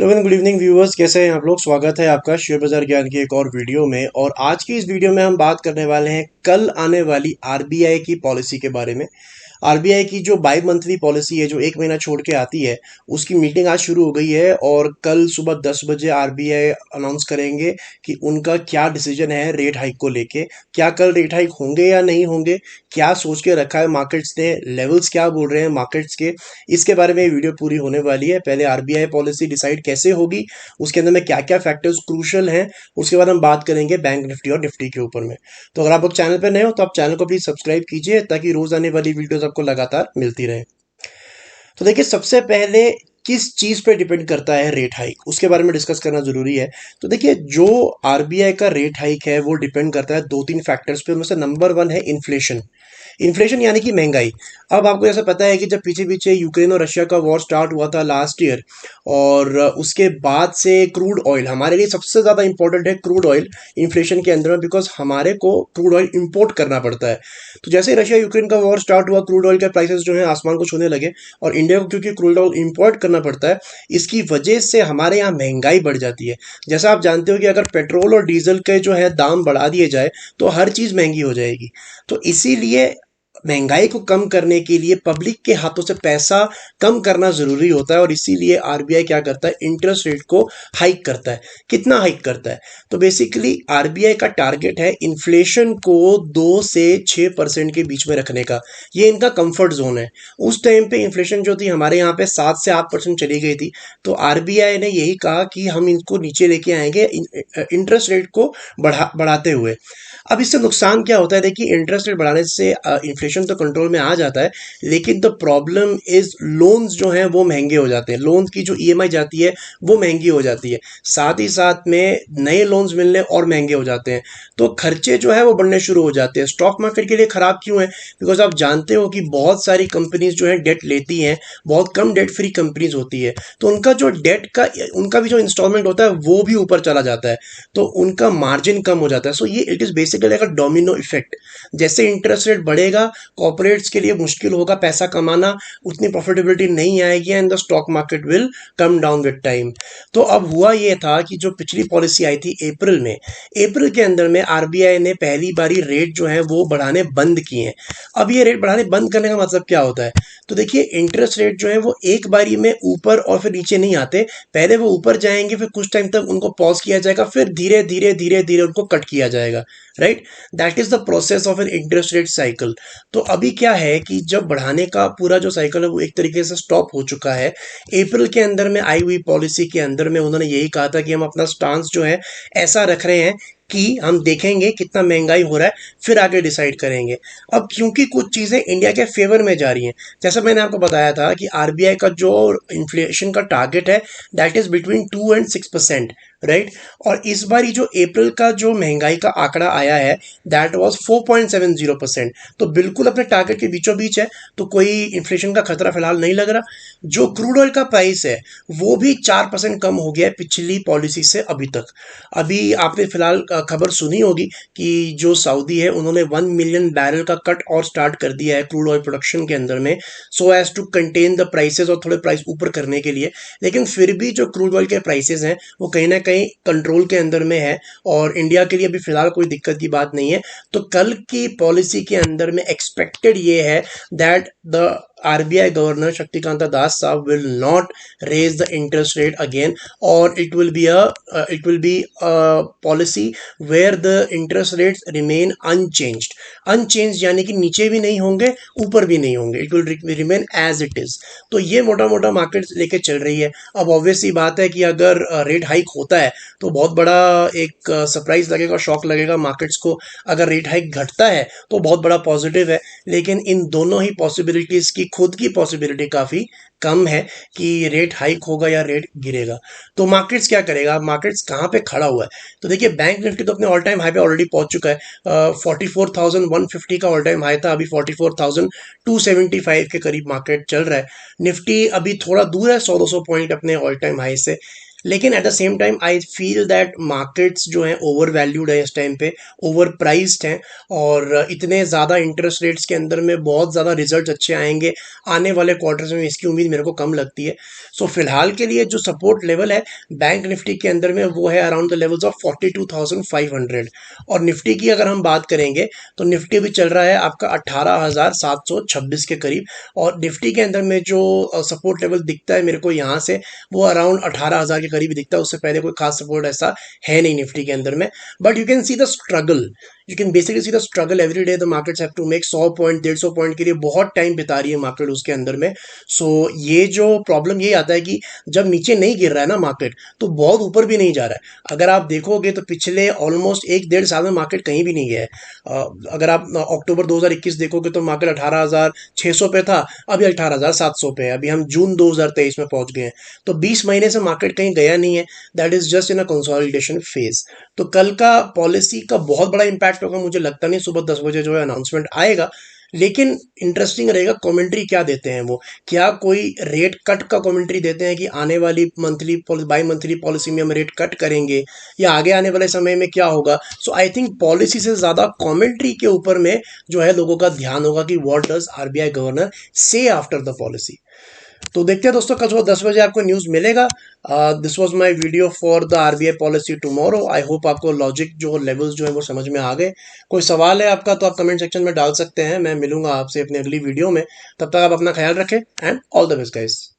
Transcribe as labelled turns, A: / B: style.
A: Hello and good evening viewers, कैसे हैं आप लोग। स्वागत है आपका शेयर बाजार ज्ञान की एक और वीडियो में। और आज की इस वीडियो में हम बात करने वाले हैं कल आने वाली आरबीआई की पॉलिसी के बारे में। आरबीआई की जो बाई मंथली पॉलिसी है, जो एक महीना छोड़ के आती है, उसकी मीटिंग आज शुरू हो गई है और कल सुबह 10 बजे आरबीआई अनाउंस करेंगे कि उनका क्या डिसीजन है रेट हाइक को लेके। क्या कल रेट हाइक होंगे या नहीं होंगे, क्या सोच के रखा है मार्केट्स ने, लेवल्स क्या बोल रहे हैं मार्केट्स के, इसके बारे में वीडियो पूरी होने वाली है। पहले आरबीआई पॉलिसी डिसाइड कैसे होगी, उसके अंदर में क्या क्या फैक्टर्स क्रूशल हैं, उसके बाद हम बात करेंगे बैंक निफ्टी और निफ्टी के ऊपर में। तो अगर आप लोग चैनल पर नए हो तो आप चैनल को प्लीज सब्सक्राइब कीजिए ताकि रोज आने वाली वीडियोस आपको लगातार मिलती रहे। तो देखिए, सबसे पहले किस चीज पे डिपेंड करता है रेट हाइक, उसके बारे में डिस्कस करना जरूरी है। तो देखिए, जो आरबीआई का रेट हाइक है वो डिपेंड करता है दो तीन फैक्टर्स पे। उनमें से नंबर वन है इन्फ्लेशन। इन्फ्लेशन यानी कि महंगाई। अब आपको ऐसा पता है कि जब पीछे पीछे यूक्रेन और रशिया का वॉर स्टार्ट हुआ था लास्ट ईयर, और उसके बाद से क्रूड ऑयल हमारे लिए सबसे ज़्यादा इंपॉर्टेंट है। क्रूड ऑयल इन्फ्लेशन के अंदर में, बिकॉज हमारे को क्रूड ऑयल इंपोर्ट करना पड़ता है। तो जैसे ही रशिया यूक्रेन का वॉर स्टार्ट हुआ, क्रूड ऑयल के प्राइसेस जो है आसमान को छूने लगे। और इंडिया को क्योंकि क्रूड ऑयल इंपोर्ट करना पड़ता है, इसकी वजह से हमारे यहाँ महंगाई बढ़ जाती है। जैसा आप जानते हो कि अगर पेट्रोल और डीजल के जो है दाम बढ़ा दिए जाए तो हर चीज़ महंगी हो जाएगी। तो इसीलिए महंगाई को कम करने के लिए पब्लिक के हाथों से पैसा कम करना जरूरी होता है। और इसीलिए आरबीआई क्या करता है, इंटरेस्ट रेट को हाइक करता है। कितना हाइक करता है, तो बेसिकली आरबीआई का टारगेट है इन्फ्लेशन को 2 से 6% के बीच में रखने का। ये इनका कंफर्ट जोन है। उस टाइम पे इन्फ्लेशन जो थी हमारे यहाँ पे 7 से 8% चली गई थी। तो आरबीआई ने यही कहा कि हम इनको नीचे लेके आएंगे इंटरेस्ट रेट को बढ़ाते हुए। अब इससे नुकसान क्या होता है, देखिए, इंटरेस्ट रेट बढ़ाने से इन्फ्लेशन तो कंट्रोल में आ जाता है, लेकिन द प्रॉब्लम इज लोन्स जो हैं वो महंगे हो जाते हैं। लोन्स की जो ईएमआई जाती है वो महंगी हो जाती है। साथ ही साथ में नए लोन्स मिलने और महंगे हो जाते हैं। तो खर्चे जो है वो बढ़ने शुरू हो जाते हैं। स्टॉक मार्केट के लिए खराब क्यों है, बिकॉज आप जानते हो कि बहुत सारी कंपनीज जो है डेट लेती हैं। बहुत कम डेट फ्री कंपनीज होती है, तो उनका जो डेट का उनका भी जो इंस्टॉलमेंट होता है वो भी ऊपर चला जाता है। तो उनका मार्जिन कम हो जाता है। सो ये इट इज बेसिकली एक डोमिनो इफेक्ट। जैसे इंटरेस्ट रेट बढ़ेगा, कॉर्पोरेट्स के लिए मुश्किल होगा पैसा कमाना, उतनी प्रॉफिटेबिलिटी नहीं आएगी and the stock market will come down with time. तो अब हुआ ये था कि जो पिछली पॉलिसी आई थी अप्रैल में, अप्रैल के अंदर में आरबीआई ने पहली बारी रेट जो है वो बढ़ाने बंद किए हैं। अब ये रेट बढ़ाने बंद करने का मतलब क्या होता है, तो देखिए, इंटरेस्ट रेट जो है वो एक बारी में ऊपर और फिर नीचे नहीं आते। पहले वो ऊपर जाएंगे, फिर कुछ टाइम तक उनको पॉज किया जाएगा, फिर धीरे धीरे धीरे धीरे उनको कट किया जाएगा। Right, that is the process of an interest rate cycle. तो अभी क्या है कि जब बढ़ाने का पूरा जो साइकिल है वो एक तरीके से स्टॉप हो चुका है। अप्रैल के अंदर में आई हुई पॉलिसी के अंदर में उन्होंने यही कहा था कि हम अपना स्टांस जो है ऐसा रख रहे हैं कि हम देखेंगे कितना महंगाई हो रहा है, फिर आगे डिसाइड करेंगे। अब क्योंकि कुछ चीज़ें इंडिया के फेवर में जा रही हैं, जैसा मैंने आपको बताया था कि आरबीआई का जो इन्फ्लेशन का टारगेट है that is between 2 and 6%। Right, और इस बार जो अप्रैल का जो महंगाई का आंकड़ा आया है दैट वाज 4.70%। तो बिल्कुल अपने टारगेट के बीचों बीच है। तो कोई इन्फ्लेशन का खतरा फिलहाल नहीं लग रहा। जो क्रूड ऑयल का प्राइस है वो भी 4% कम हो गया है पिछली पॉलिसी से अभी तक। अभी आपने फिलहाल खबर सुनी होगी कि जो सऊदी है उन्होंने 1 मिलियन बैरल का कट और स्टार्ट कर दिया है क्रूड ऑयल प्रोडक्शन के अंदर में, so as to contain the prices और थोड़े प्राइस ऊपर करने के लिए। लेकिन फिर भी जो क्रूड ऑयल के प्राइसेस हैं वो कहीं ना कहीं कंट्रोल के अंदर में है और इंडिया के लिए अभी फिलहाल कोई दिक्कत की बात नहीं है। तो कल की पॉलिसी के अंदर में एक्सपेक्टेड ये है that the RBI governor Shaktikanta Das साहब will not raise the interest rate again, और it will be policy where the interest rates remain unchanged यानी कि नीचे भी नहीं होंगे ऊपर भी नहीं होंगे, it will remain as it is. तो ये मोटा मोटा मार्केट लेके चल रही है। अब ऑब्वियस सी बात है कि अगर रेट हाइक होता है तो बहुत बड़ा एक सरप्राइज लगेगा, शॉक लगेगा मार्केट्स को। अगर रेट हाइक घटता है तो बहुत बड़ा पॉजिटिव है। लेकिन इन दोनों ही पॉसिबिलिटीज की खुद की पॉसिबिलिटी काफी कम है कि रेट हाइक होगा या रेट गिरेगा। तो मार्केट्स क्या करेगा, मार्केट्स कहाँ पे खड़ा हुआ है, तो देखिए, बैंक निफ्टी तो अपने ऑल टाइम हाई पे ऑलरेडी पहुंच चुका है। 44,150 का ऑल टाइम हाई था, अभी 44,275 के करीब मार्केट चल रहा है। निफ्टी अभी थोड़ा दूर है 100-200 पॉइंट अपने ऑल टाइम हाई से। लेकिन at the same time I feel that markets जो हैं ओवर वैल्यूड है इस टाइम पे, ओवर प्राइस्ड हैं, और इतने ज़्यादा इंटरेस्ट रेट्स के अंदर में बहुत ज़्यादा रिजल्ट अच्छे आएंगे आने वाले क्वार्टर्स में, इसकी उम्मीद मेरे को कम लगती है। सो फिलहाल के लिए जो सपोर्ट लेवल है बैंक निफ्टी के अंदर में वो है अराउंड द लेवल्स ऑफ 42,500। और निफ्टी की अगर हम बात करेंगे तो निफ्टी भी चल रहा है आपका 18,726 के करीब, और निफ्टी के अंदर में जो सपोर्ट लेवल दिखता है मेरे को यहाँ से, वो अराउंड 18,000 के करीब दिखता है। उससे पहले कोई खास सपोर्ट ऐसा है नहीं निफ्टी के अंदर में। But you can see the struggle, you can basically see the struggle every day the markets have to make 100 point 150 point के लिए बहुत टाइम बिता रही है मार्केट उसके अंदर में। सो ये जो प्रॉब्लम ये आता है कि जब नीचे नहीं गिर रहा है ना मार्केट, तो बहुत ऊपर भी नहीं जा रहा है। अगर आप देखोगे तो पिछले ऑलमोस्ट 1 डेढ़ साल में मार्केट कहीं भी नहीं गया है। अगर आप अक्टूबर 2021 देखोगे तो मार्केट 18,600 पे था, अभी 18,700 पे है, अभी हम जून 2023 में पहुंच गए हैं। तो 20 महीने से मार्केट कहीं गया नहीं है, that is just in a consolidation phase. तो कल का पॉलिसी का बहुत बड़ा इंपैक्ट होगा, मुझे लगता नहीं सुबह 10 बजे जो है अनाउंसमेंट आएगा। लेकिन इंटरेस्टिंग रहेगा कमेंट्री क्या देते हैं वो, क्या कोई रेट कट का कमेंट्री देते हैं कि आने वाली मंथली बाई मंथली पॉलिसी में हम रेट कट करेंगे, या आगे आने वाले समय में क्या होगा। सो आई थिंक पॉलिसी से ज़्यादा कमेंट्री के ऊपर में जो है लोगों का ध्यान होगा कि व्हाट डज आरबीआई गवर्नर से आफ्टर द पॉलिसी। तो देखते हैं दोस्तों, कल सुबह 10 बजे आपको न्यूज़ मिलेगा। This was my video for the RBI policy tomorrow. I hope आपको लॉजिक जो लेवल्स जो है वो समझ में आ गए। कोई सवाल है आपका तो आप कमेंट सेक्शन में डाल सकते हैं। मैं मिलूंगा आपसे अपनी अगली वीडियो में। तब तक आप अपना ख्याल रखें and all the best guys.